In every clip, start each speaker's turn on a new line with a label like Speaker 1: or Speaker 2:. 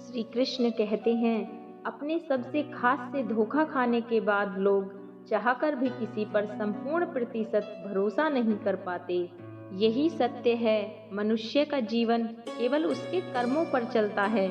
Speaker 1: श्री कृष्ण कहते हैं, अपने सबसे खास से धोखा खाने के बाद लोग चाहकर भी किसी पर संपूर्ण प्रतिशत भरोसा नहीं कर पाते। यही सत्य है। मनुष्य का जीवन केवल उसके कर्मों पर चलता है।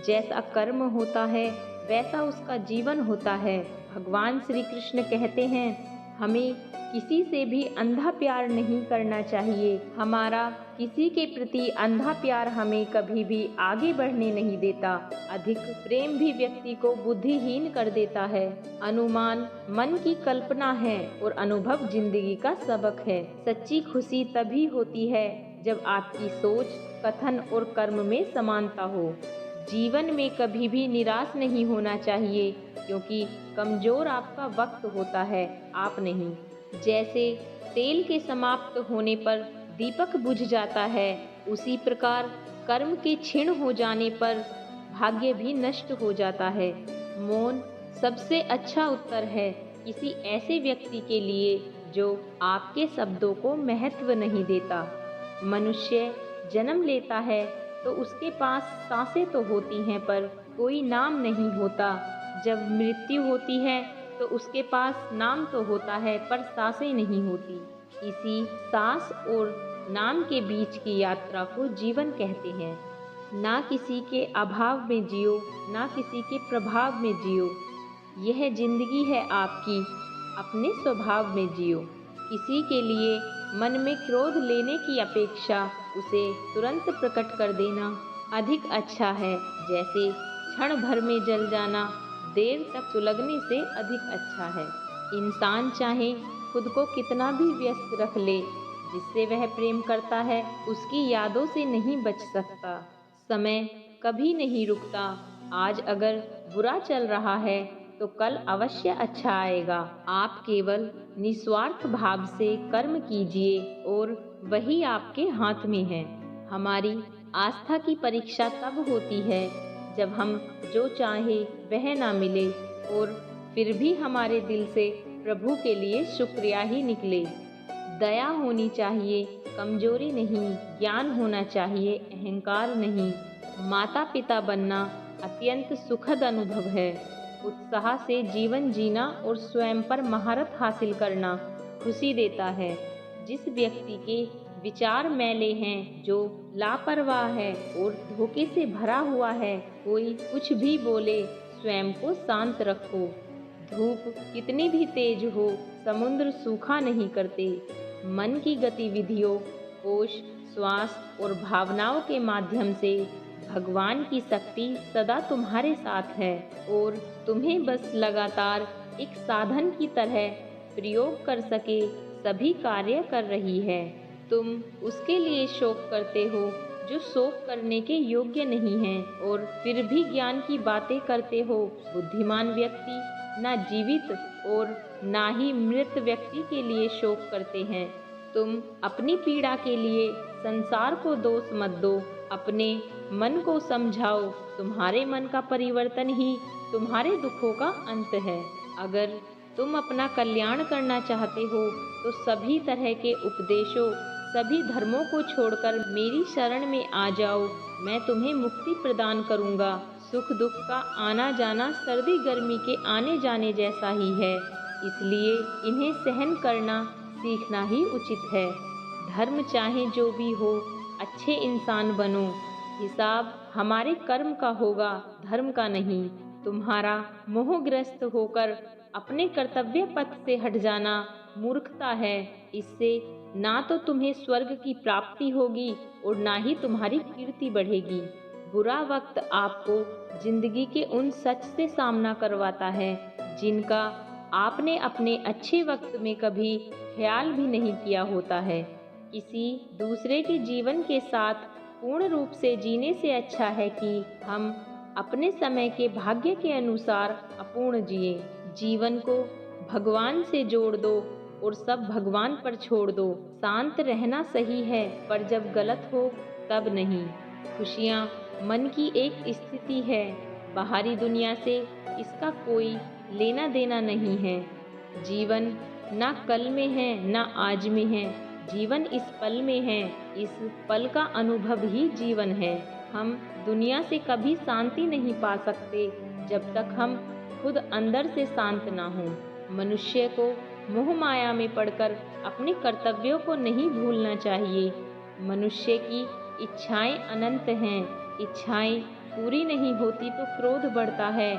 Speaker 1: जैसा कर्म होता है वैसा उसका जीवन होता है। भगवान श्री कृष्ण कहते हैं, हमें किसी से भी अंधा प्यार नहीं करना चाहिए। हमारा किसी के प्रति अंधा प्यार हमें कभी भी आगे बढ़ने नहीं देता। अधिक प्रेम भी व्यक्ति को बुद्धिहीन कर देता है। अनुमान मन की कल्पना है और अनुभव जिंदगी का सबक है। सच्ची खुशी तभी होती है जब आपकी सोच, कथन और कर्म में समानता हो। जीवन में कभी भी निराश नहीं होना चाहिए, क्योंकि कमजोर आपका वक्त होता है, आप नहीं। जैसे तेल के समाप्त होने पर दीपक बुझ जाता है, उसी प्रकार कर्म के क्षीण हो जाने पर भाग्य भी नष्ट हो जाता है। मौन सबसे अच्छा उत्तर है किसी ऐसे व्यक्ति के लिए जो आपके शब्दों को महत्व नहीं देता। मनुष्य जन्म लेता है तो उसके पास सांसें तो होती हैं, पर कोई नाम नहीं होता। जब मृत्यु होती है तो उसके पास नाम तो होता है, पर सांसें नहीं होती। इसी सांस और नाम के बीच की यात्रा को जीवन कहते हैं। ना किसी के अभाव में जियो, ना किसी के प्रभाव में जियो। यह जिंदगी है आपकी, अपने स्वभाव में जियो। किसी के लिए मन में क्रोध लेने की अपेक्षा उसे तुरंत प्रकट कर देना अधिक अच्छा है। जैसे क्षण भर में जल जाना देर तक सुलगने से अधिक अच्छा है। इंसान चाहे खुद को कितना भी व्यस्त रख ले, जिससे वह प्रेम करता है उसकी यादों से नहीं बच सकता। समय कभी नहीं रुकता। आज अगर बुरा चल रहा है तो कल अवश्य अच्छा आएगा। आप केवल निस्वार्थ भाव से कर्म कीजिए और वही आपके हाथ में है। हमारी आस्था की परीक्षा तब होती है जब हम जो चाहे वह ना मिले और फिर भी हमारे दिल से प्रभु के लिए शुक्रिया ही निकले। दया होनी चाहिए, कमजोरी नहीं। ज्ञान होना चाहिए, अहंकार नहीं। माता पिता बनना अत्यंत सुखद अनुभव है। उत्साह से जीवन जीना और स्वयं पर महारत हासिल करना खुशी देता है। जिस व्यक्ति के विचार मैले हैं, जो लापरवाह है और धोखे से भरा हुआ है, कोई कुछ भी बोले स्वयं को शांत रखो। धूप कितनी भी तेज हो, समुद्र सूखा नहीं करते। मन की गतिविधियों, होश, श्वास और भावनाओं के माध्यम से भगवान की शक्ति सदा तुम्हारे साथ है और तुम्हें बस लगातार एक साधन की तरह प्रयोग कर सके सभी कार्य कर रही है। तुम उसके लिए शोक करते हो जो शोक करने के योग्य नहीं है, और फिर भी ज्ञान की बातें करते हो। बुद्धिमान व्यक्ति ना जीवित और ना ही मृत व्यक्ति के लिए शोक करते हैं। तुम अपनी पीड़ा के लिए संसार को दोष मत दो, अपने मन को समझाओ। तुम्हारे मन का परिवर्तन ही तुम्हारे दुखों का अंत है। अगर तुम अपना कल्याण करना चाहते हो तो सभी तरह के उपदेशों, सभी धर्मों को छोड़कर मेरी शरण में आ जाओ। मैं तुम्हें मुक्ति प्रदान करूंगा। सुख दुख का आना जाना सर्दी गर्मी के आने जाने जैसा ही है, इसलिए इन्हें सहन करना सीखना ही उचित है। धर्म चाहे जो भी हो, अच्छे इंसान बनो। हिसाब हमारे कर्म का होगा, धर्म का नहीं। तुम्हारा मोहग्रस्त होकर अपने कर्तव्य पथ से हट जाना मूर्खता है। इससे ना तो तुम्हें स्वर्ग की प्राप्ति होगी और ना ही तुम्हारी कीर्ति बढ़ेगी। बुरा वक्त आपको जिंदगी के उन सच से सामना करवाता है जिनका आपने अपने अच्छे वक्त में कभी ख्याल भी नहीं किया होता है। किसी दूसरे के जीवन के साथ पूर्ण रूप से जीने से अच्छा है कि हम अपने समय के भाग्य के अनुसार अपूर्ण जिए। जीवन को भगवान से जोड़ दो और सब भगवान पर छोड़ दो। शांत रहना सही है, पर जब गलत हो तब नहीं। खुशियाँ मन की एक स्थिति है, बाहरी दुनिया से इसका कोई लेना देना नहीं है। जीवन ना कल में है ना आज में है, जीवन इस पल में है। इस पल का अनुभव ही जीवन है। हम दुनिया से कभी शांति नहीं पा सकते जब तक हम खुद अंदर से शांत ना हों। मनुष्य को मोह माया में पड़कर अपने कर्तव्यों को नहीं भूलना चाहिए। मनुष्य की इच्छाएं अनंत हैं। इच्छाएं पूरी नहीं होती तो क्रोध बढ़ता है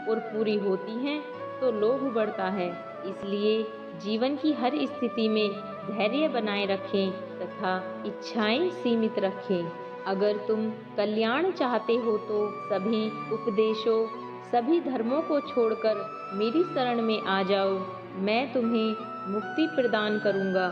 Speaker 1: और पूरी होती हैं तो लोभ बढ़ता है। इसलिए जीवन की हर स्थिति में धैर्य बनाए रखें तथा इच्छाएं सीमित रखें। अगर तुम कल्याण चाहते हो तो सभी उपदेशों, सभी धर्मों को छोड़कर मेरी शरण में आ जाओ। मैं तुम्हें मुक्ति प्रदान करूंगा।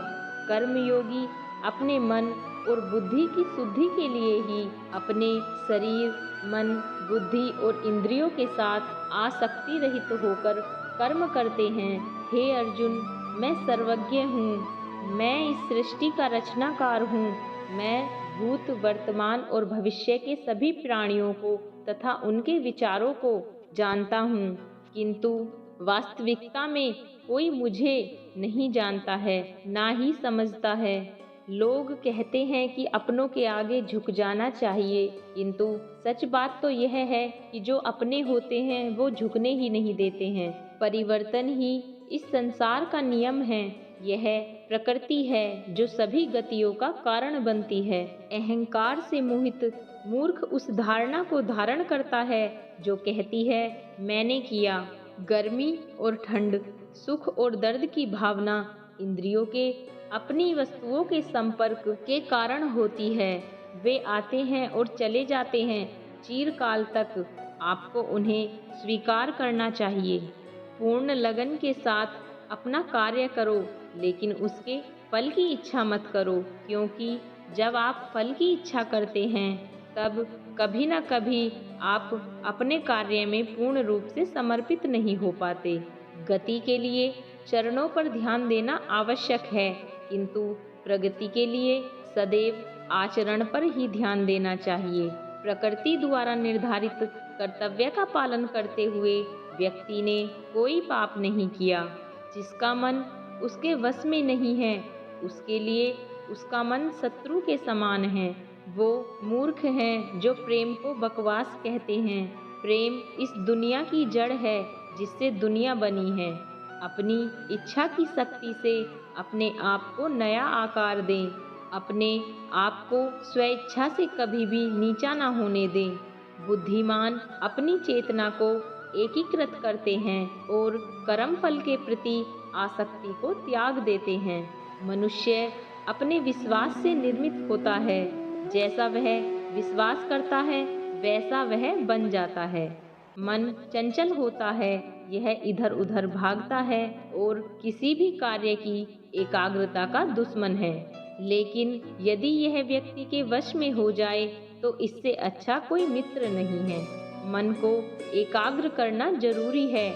Speaker 1: कर्मयोगी अपने मन और बुद्धि की शुद्धि के लिए ही अपने शरीर, मन, बुद्धि और इंद्रियों के साथ आसक्ति रहित होकर कर्म करते हैं। हे अर्जुन, मैं सर्वज्ञ हूँ। मैं इस सृष्टि का रचनाकार हूँ। मैं भूत, वर्तमान और भविष्य के सभी प्राणियों को तथा उनके विचारों को जानता हूँ, किंतु वास्तविकता में कोई मुझे नहीं जानता है, ना ही समझता है। लोग कहते हैं कि अपनों के आगे झुक जाना चाहिए, किंतु सच बात तो यह है कि जो अपने होते हैं वो झुकने ही नहीं देते हैं। परिवर्तन ही इस संसार का नियम है। यह प्रकृति है जो सभी गतियों का कारण बनती है। अहंकार से मोहित मूर्ख उस धारणा को धारण करता है जो कहती है मैंने किया। गर्मी और ठंड, सुख और दर्द की भावना इंद्रियों के अपनी वस्तुओं के संपर्क के कारण होती है। वे आते हैं और चले जाते हैं चिरकाल तक। आपको उन्हें स्वीकार करना चाहिए। पूर्ण लगन के साथ अपना कार्य करो, लेकिन उसके फल की इच्छा मत करो, क्योंकि जब आप फल की इच्छा करते हैं तब कभी न कभी आप अपने कार्य में पूर्ण रूप से समर्पित नहीं हो पाते। गति के लिए चरणों पर ध्यान देना आवश्यक है, किंतु प्रगति के लिए सदैव आचरण पर ही ध्यान देना चाहिए। प्रकृति द्वारा निर्धारित कर्तव्य का पालन करते हुए व्यक्ति ने कोई पाप नहीं किया। जिसका मन उसके वश में नहीं है, उसके लिए उसका मन शत्रु के समान है। वो मूर्ख हैं जो प्रेम को बकवास कहते हैं। प्रेम इस दुनिया की जड़ है जिससे दुनिया बनी है। अपनी इच्छा की शक्ति से अपने आप को नया आकार दें। अपने आप को स्वेच्छा से कभी भी नीचा ना होने दें। बुद्धिमान अपनी चेतना को एकीकृत करते हैं और कर्म फल के प्रति आसक्ति को त्याग देते हैं। मनुष्य अपने विश्वास से निर्मित होता है। जैसा वह विश्वास करता है वैसा वह बन जाता है। मन चंचल होता है, यह इधर उधर भागता है और किसी भी कार्य की एकाग्रता का दुश्मन है। लेकिन यदि यह व्यक्ति के वश में हो जाए तो इससे अच्छा कोई मित्र नहीं है। मन को एकाग्र करना जरूरी है,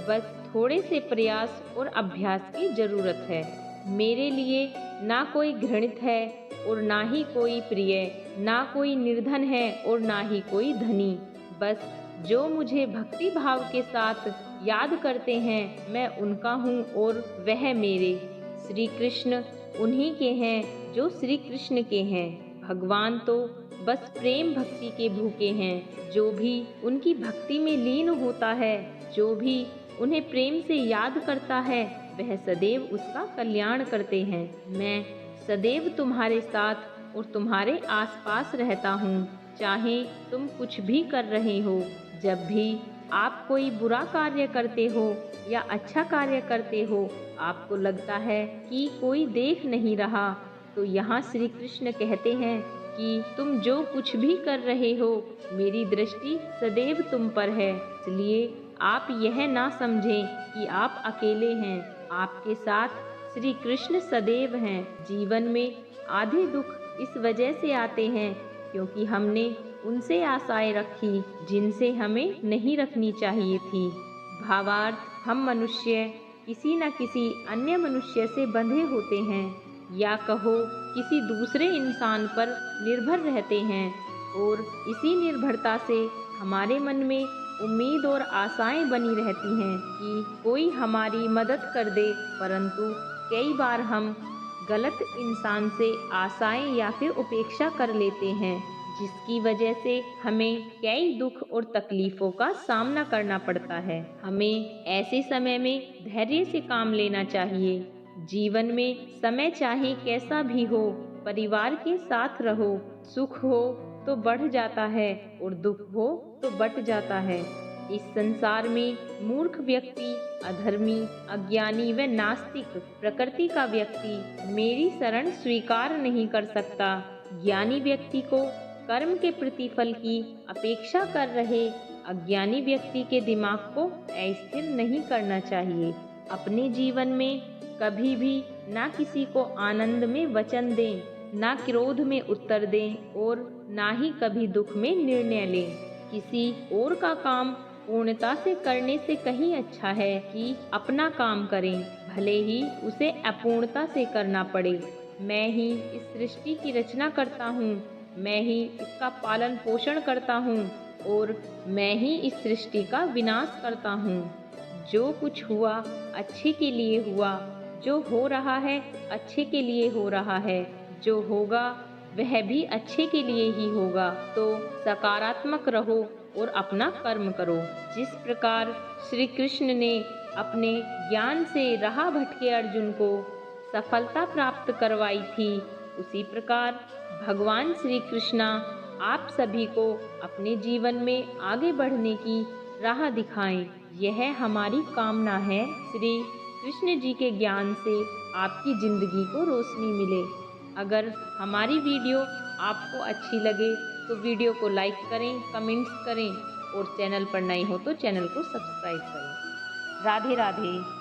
Speaker 1: बस थोड़े से प्रयास और अभ्यास की जरूरत है। मेरे लिए ना कोई घृणित है और ना ही कोई प्रिय, ना कोई निर्धन है और ना ही कोई धनी। बस जो मुझे भक्ति भाव के साथ याद करते हैं मैं उनका हूँ और वह मेरे। श्री कृष्ण उन्हीं के हैं जो श्री कृष्ण के हैं। भगवान तो बस प्रेम भक्ति के भूखे हैं। जो भी उनकी भक्ति में लीन होता है, जो भी उन्हें प्रेम से याद करता है, वह सदैव उसका कल्याण करते हैं। मैं सदैव तुम्हारे साथ और तुम्हारे आसपास रहता हूँ, चाहे तुम कुछ भी कर रहे हो। जब भी आप कोई बुरा कार्य करते हो या अच्छा कार्य करते हो, आपको लगता है कि कोई देख नहीं रहा, तो यहाँ श्री कृष्ण कहते हैं कि तुम जो कुछ भी कर रहे हो, मेरी दृष्टि सदैव तुम पर है। इसलिए आप यह ना समझें कि आप अकेले हैं, आपके साथ श्री कृष्ण सदैव हैं। जीवन में आधे दुख इस वजह से आते हैं क्योंकि हमने उनसे आशाएं रखी जिनसे हमें नहीं रखनी चाहिए थी। भावार्थ, हम मनुष्य किसी न किसी अन्य मनुष्य से बंधे होते हैं, या कहो किसी दूसरे इंसान पर निर्भर रहते हैं, और इसी निर्भरता से हमारे मन में उम्मीद और आशाएं बनी रहती हैं कि कोई हमारी मदद कर दे। परंतु कई बार हम गलत इंसान से आशाएं या फिर उपेक्षा कर लेते हैं। जिसकी वजह से हमें कई दुख और तकलीफों का सामना करना पड़ता है। हमें ऐसे समय में धैर्य से काम लेना चाहिए। जीवन में समय चाहे कैसा भी हो, परिवार के साथ रहो। सुख हो तो बढ़ जाता है और दुख हो तो बट जाता है। इस संसार में मूर्ख व्यक्ति, अधर्मी, अज्ञानी व नास्तिक प्रकृति का व्यक्ति मेरी शरण स्वीकार नहीं कर सकता। ज्ञानी व्यक्ति को कर्म के प्रतिफल की अपेक्षा कर रहे अज्ञानी व्यक्ति के दिमाग को अस्थिर नहीं करना चाहिए। अपने जीवन में कभी भी ना किसी को आनंद में वचन दें, ना क्रोध में उत्तर दें और ना ही कभी दुख में निर्णय लें। किसी और का काम पूर्णता से करने से कहीं अच्छा है कि अपना काम करें, भले ही उसे अपूर्णता से करना पड़े। मैं ही इस सृष्टि की रचना करता हूँ, मैं ही इसका पालन पोषण करता हूँ और मैं ही इस सृष्टि का विनाश करता हूँ। जो कुछ हुआ अच्छे के लिए हुआ, जो हो रहा है अच्छे के लिए हो रहा है, जो होगा वह भी अच्छे के लिए ही होगा। तो सकारात्मक रहो और अपना कर्म करो। जिस प्रकार श्री कृष्ण ने अपने ज्ञान से राह भटके अर्जुन को सफलता प्राप्त करवाई थी, उसी प्रकार भगवान श्री कृष्णा आप सभी को अपने जीवन में आगे बढ़ने की राह दिखाएं। यह हमारी कामना है। श्री कृष्ण जी के ज्ञान से आपकी जिंदगी को रोशनी मिले। अगर हमारी वीडियो आपको अच्छी लगे तो वीडियो को लाइक करें, कमेंट्स करें और चैनल पर नए हो तो चैनल को सब्सक्राइब करें। राधे राधे।